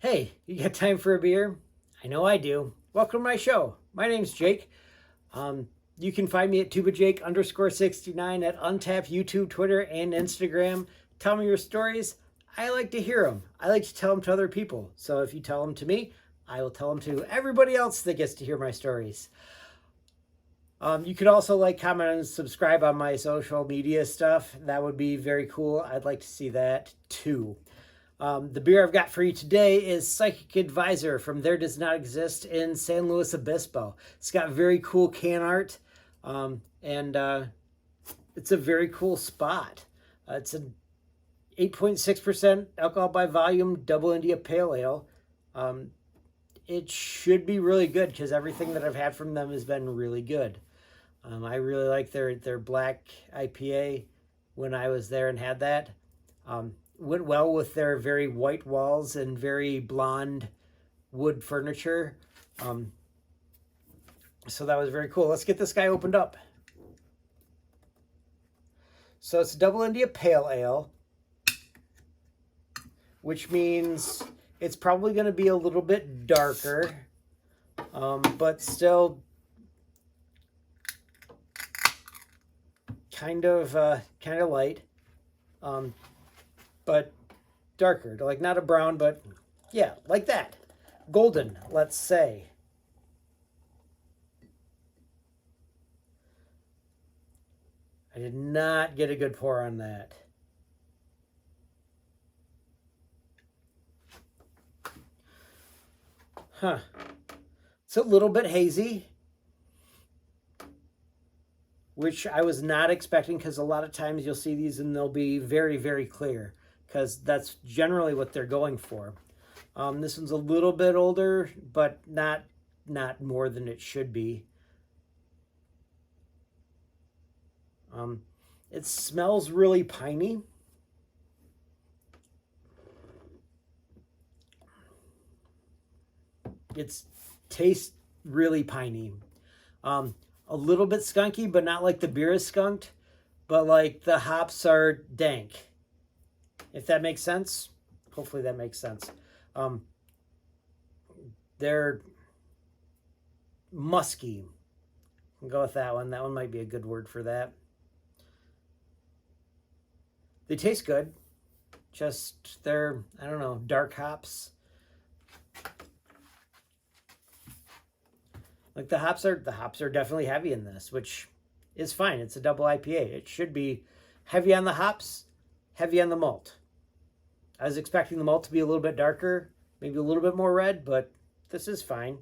Hey, you got time for a beer? I know I do. Welcome to my show. My name's Jake. You can find me at tubajake_69 at Untapped, YouTube, Twitter, and Instagram. Tell me your stories. I like to hear them. I like to tell them to other people. So if you tell them to me, I will tell them to everybody else that gets to hear my stories. You could also like, comment, and subscribe on my social media stuff. That would be very cool. I'd like to see that too. The beer I've got for you today is Psychic Advisor from There Does Not Exist in San Luis Obispo. It's got very cool can art, and it's a very cool spot. It's an 8.6% alcohol by volume double India Pale Ale. It should be really good because everything that I've had from them has been really good. I really like their black IPA when I was there and had that. Went well with their very white walls and very blonde wood furniture. So that was very cool. Let's get this guy opened up. So it's Double India Pale Ale, which means it's probably going to be a little bit darker, but still kind of light. But darker, like not a brown, but yeah, like that. Golden, let's say. I did not get a good pour on that. Huh. It's a little bit hazy, which I was not expecting because a lot of times you'll see these and they'll be very, very clear, because that's generally what they're going for. This one's a little bit older, but not more than it should be. It smells really piney. It tastes really piney. A little bit skunky, but not like the beer is skunked, but like the hops are dank. If that makes sense. Hopefully that makes sense. They're musky. I'll go with that one. That one might be a good word for that. They taste good. Just they're, I don't know, dark hops. Like the hops are definitely heavy in this, which is fine. It's a double IPA. It should be heavy on the hops, heavy on the malt. I was expecting the malt to be a little bit darker, maybe a little bit more red, but this is fine.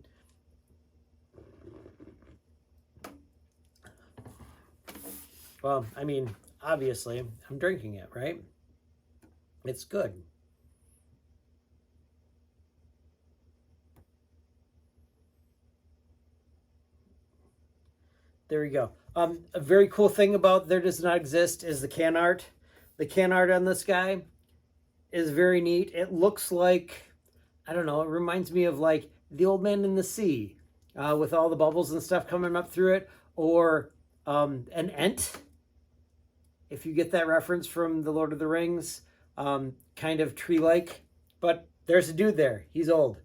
Well, I mean, obviously, I'm drinking it, right? It's good. There we go. A very cool thing about There Does Not Exist is the can art. The can art on this guy is very neat. It looks like, I don't know, it reminds me of like The Old Man in the Sea, with all the bubbles and stuff coming up through it, or an Ent, if you get that reference from the Lord of the Rings, kind of tree-like. But there's a dude there. He's old.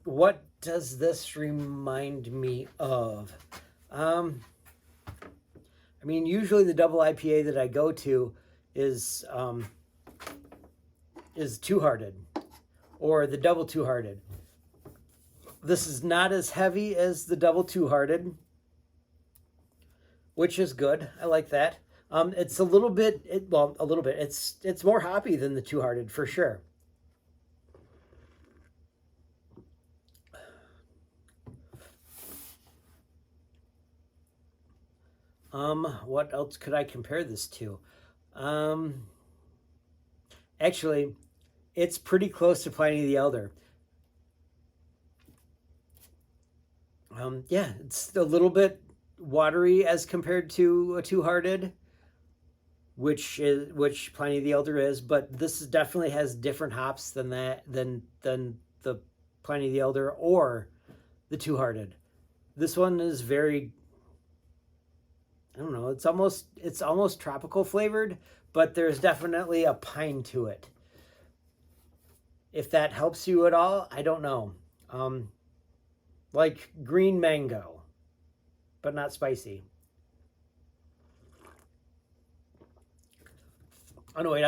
What does this remind me of? I mean, usually the double IPA that I go to is Two Hearted, or the double Two Hearted. This is not as heavy as the double Two Hearted, which is good. I like that. It's a little bit, a little bit. It's more hoppy than the Two Hearted for sure. What else could I compare this to? Actually, it's pretty close to Pliny the Elder. Yeah, it's a little bit watery as compared to a Two Hearted, which Pliny the Elder is, but this definitely has different hops than the Pliny the Elder or the Two Hearted. This one is very, I don't know, it's almost tropical flavored, but there's definitely a pine to it. If that helps you at all, I don't know. Like green mango, but not spicy. Oh no, wait,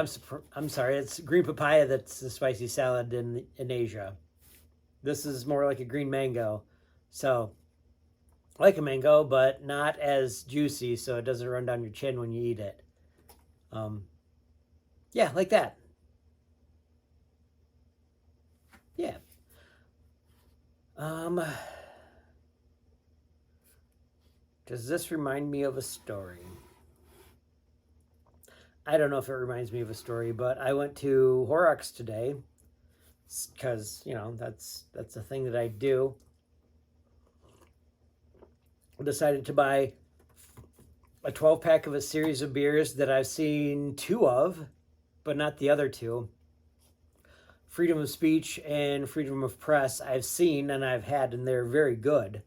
I'm sorry. It's green papaya that's the spicy salad in Asia. This is more like a green mango. So, like a mango, but not as juicy, so it doesn't run down your chin when you eat it. Yeah, like that. Yeah. Does this remind me of a story? I don't know if it reminds me of a story, but I went to Horrocks today because that's a thing that I do. I decided to buy a 12-pack of a series of beers that I've seen two of, but not the other two. Freedom of Speech and Freedom of Press I've seen and I've had, and they're very good.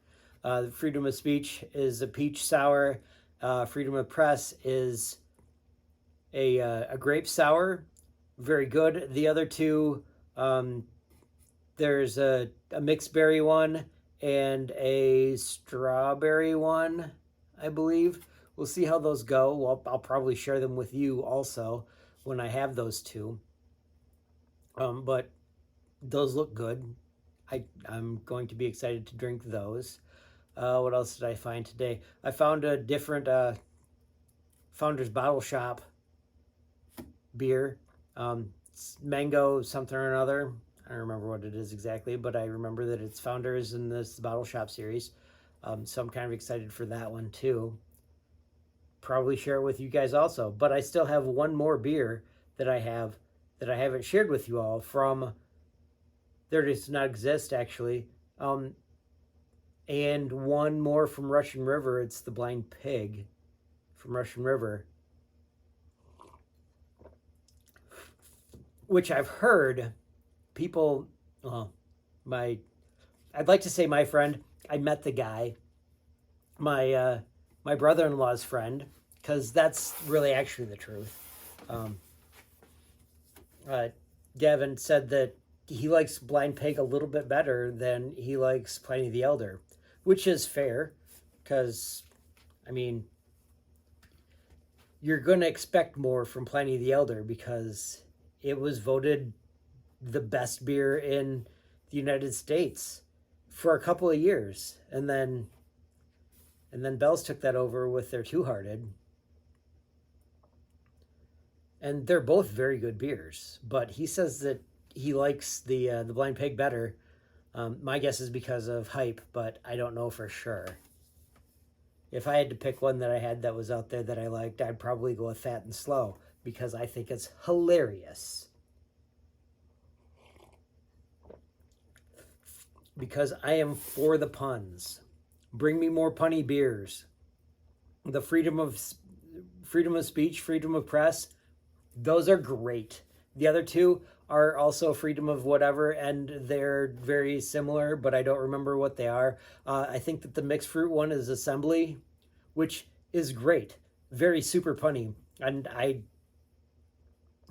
Freedom of Speech is a peach sour. Freedom of Press is a grape sour, very good. The other two, there's a mixed berry one and a strawberry one, I believe. We'll see how those go. Well, I'll probably share them with you also when I have those two. But those look good. I'm going to be excited to drink those. What else did I find today? I found a different Founder's Bottle Shop beer. It's mango something or another. I don't remember what it is exactly, but I remember that it's Founders in this Bottle Shop series. So I'm kind of excited for that one too. Probably share it with you guys also. But I still have one more beer that I haven't shared with you all from. There does not exist actually. And one more from Russian River. It's the Blind Pig from Russian River, which I've heard people. I'd like to say my friend. I met the guy. My brother-in-law's friend, because that's really actually the truth. Gavin said that he likes Blind Pig a little bit better than he likes Pliny the Elder, which is fair, because, I mean, you're going to expect more from Pliny the Elder because it was voted the best beer in the United States for a couple of years. And then Bell's took that over with their Two Hearted. And they're both very good beers, but he says that he likes the Blind Pig better. My guess is because of hype, but I don't know for sure. If I had to pick one that I had that was out there that I liked, I'd probably go with Fat and Slow because I think it's hilarious. Because I am for the puns. Bring me more punny beers. The freedom of speech, freedom of press, those are great. The other two are also freedom of whatever, and they're very similar, but I don't remember what they are. I think that the mixed fruit one is Assembly, which is great. Very super punny. And I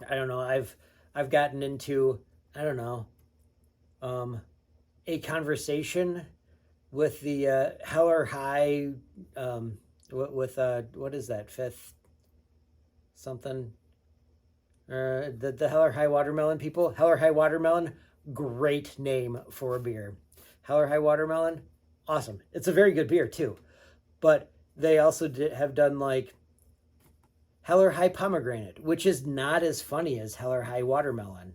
don't know, I've gotten into, I don't know, a conversation with the Heller High, with what is that, fifth something? The Heller High Watermelon people. Heller High Watermelon, great name for a beer. Heller High Watermelon, awesome. It's a very good beer too. But they also have done like Heller High Pomegranate, which is not as funny as Heller High Watermelon.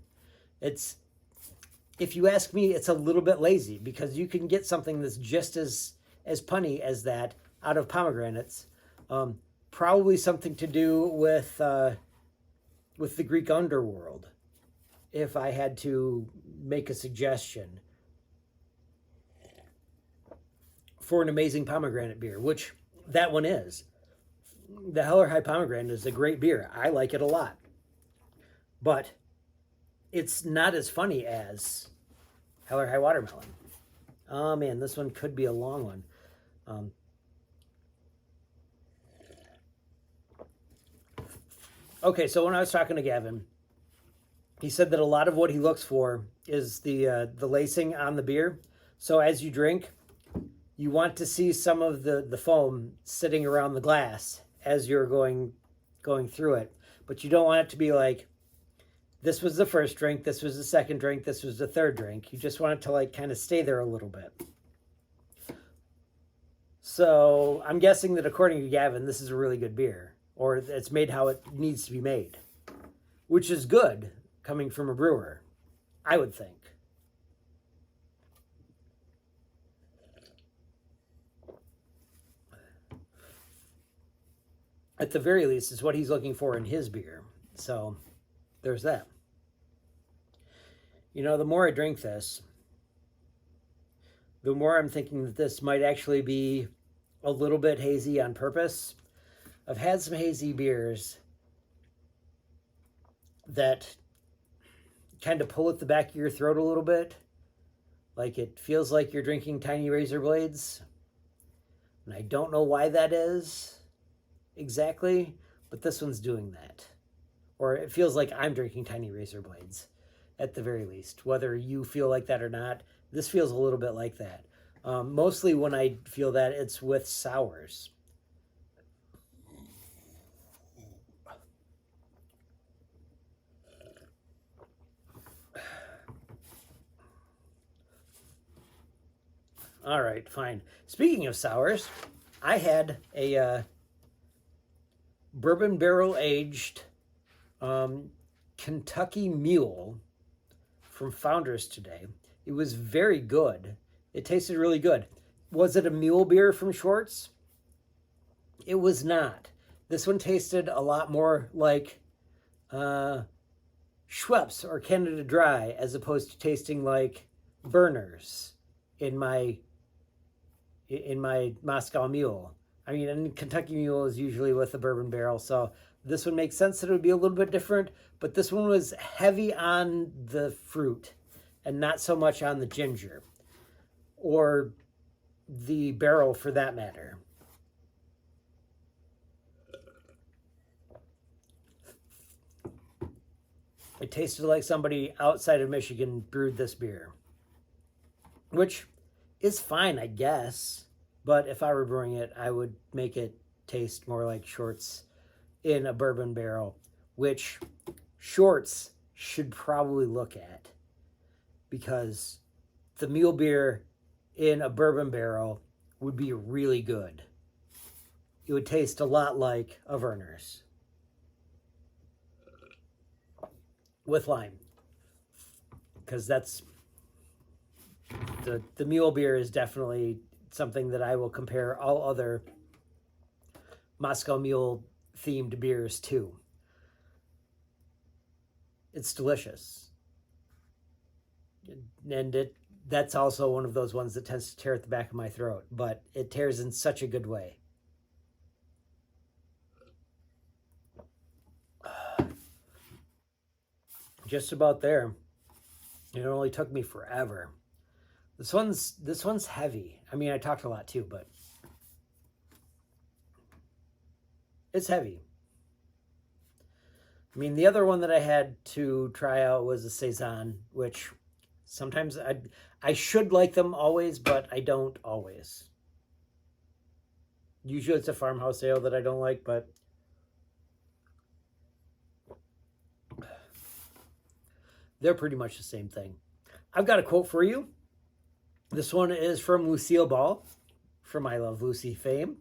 It's, if you ask me, it's a little bit lazy because you can get something that's just as punny as that out of pomegranates. Probably something to do with the Greek underworld, if I had to make a suggestion for an amazing pomegranate beer, which that one is. The Heller High Pomegranate is a great beer. I like it a lot. But it's not as funny as Heller High Watermelon. Oh man, this one could be a long one. Okay, so when I was talking to Gavin, he said that a lot of what he looks for is the lacing on the beer. So as you drink, you want to see some of the foam sitting around the glass as you're going through it. But you don't want it to be like, this was the first drink, this was the second drink, this was the third drink. You just want it to like kind of stay there a little bit. So I'm guessing that according to Gavin, this is a really good beer, or it's made how it needs to be made, which is good coming from a brewer, I would think. At the very least, is what he's looking for in his beer. So there's that. You know, the more I drink this, the more I'm thinking that this might actually be a little bit hazy on purpose. I've had some hazy beers that kind of pull at the back of your throat a little bit. Like it feels like you're drinking tiny razor blades. And I don't know why that is exactly, but this one's doing that. Or it feels like I'm drinking tiny razor blades, at the very least. Whether you feel like that or not, this feels a little bit like that. Mostly when I feel that, it's with sours. All right, fine. Speaking of sours, I had a bourbon barrel aged Kentucky Mule from Founders today. It was very good. It tasted really good. Was it a mule beer from Schwartz? It was not. This one tasted a lot more like Schweppes or Canada Dry, as opposed to tasting like Berners in my Moscow Mule. I mean, and Kentucky Mule is usually with a bourbon barrel, so this one makes sense that it would be a little bit different, but this one was heavy on the fruit and not so much on the ginger, or the barrel for that matter. It tasted like somebody outside of Michigan brewed this beer, which is fine, I guess. But if I were brewing it, I would make it taste more like Schwartz in a bourbon barrel, which Schwartz should probably look at, because the mule beer in a bourbon barrel would be really good. It would taste a lot like a Werner's with lime, because that's the mule beer is definitely something that I will compare all other Moscow Mule themed beers to. It's delicious, and that's also one of those ones that tends to tear at the back of my throat, but it tears in such a good way. Just about there. It only took me forever. This one's heavy. I mean, I talked a lot too, but it's heavy. I mean, the other one that I had to try out was a Saison, which sometimes I should like them always, but I don't always. Usually it's a farmhouse ale that I don't like, but they're pretty much the same thing. I've got a quote for you. This one is from Lucille Ball, from I Love Lucy fame.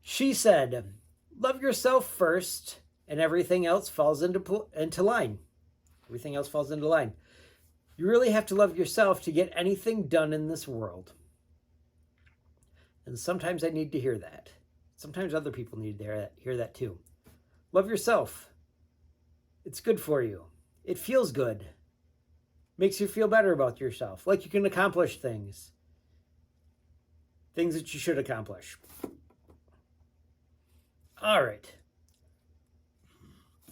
She said, "Love yourself first, and everything else falls into line." Everything else falls into line. You really have to love yourself to get anything done in this world. And sometimes I need to hear that. Sometimes other people need to hear that too. Love yourself. It's good for you. It feels good. Makes you feel better about yourself. Like you can accomplish things. Things that you should accomplish. All right.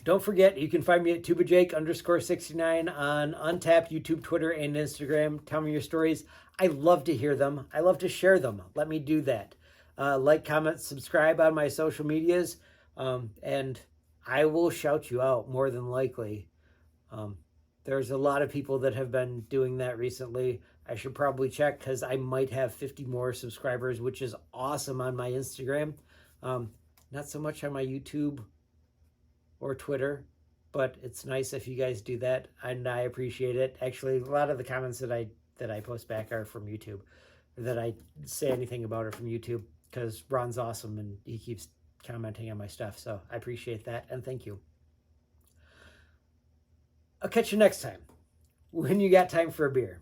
Don't forget, you can find me at tubajake_69 on Untapped, YouTube, Twitter, and Instagram. Tell me your stories. I love to hear them. I love to share them. Let me do that. Like, comment, subscribe on my social medias, and I will shout you out more than likely. There's a lot of people that have been doing that recently. I should probably check because I might have 50 more subscribers, which is awesome on my Instagram. Not so much on my YouTube or Twitter, but it's nice if you guys do that, and I appreciate it. Actually, a lot of the comments that I post back are from YouTube, that I say anything about it from YouTube, because Ron's awesome and he keeps commenting on my stuff. So I appreciate that, and thank you. I'll catch you next time when you got time for a beer.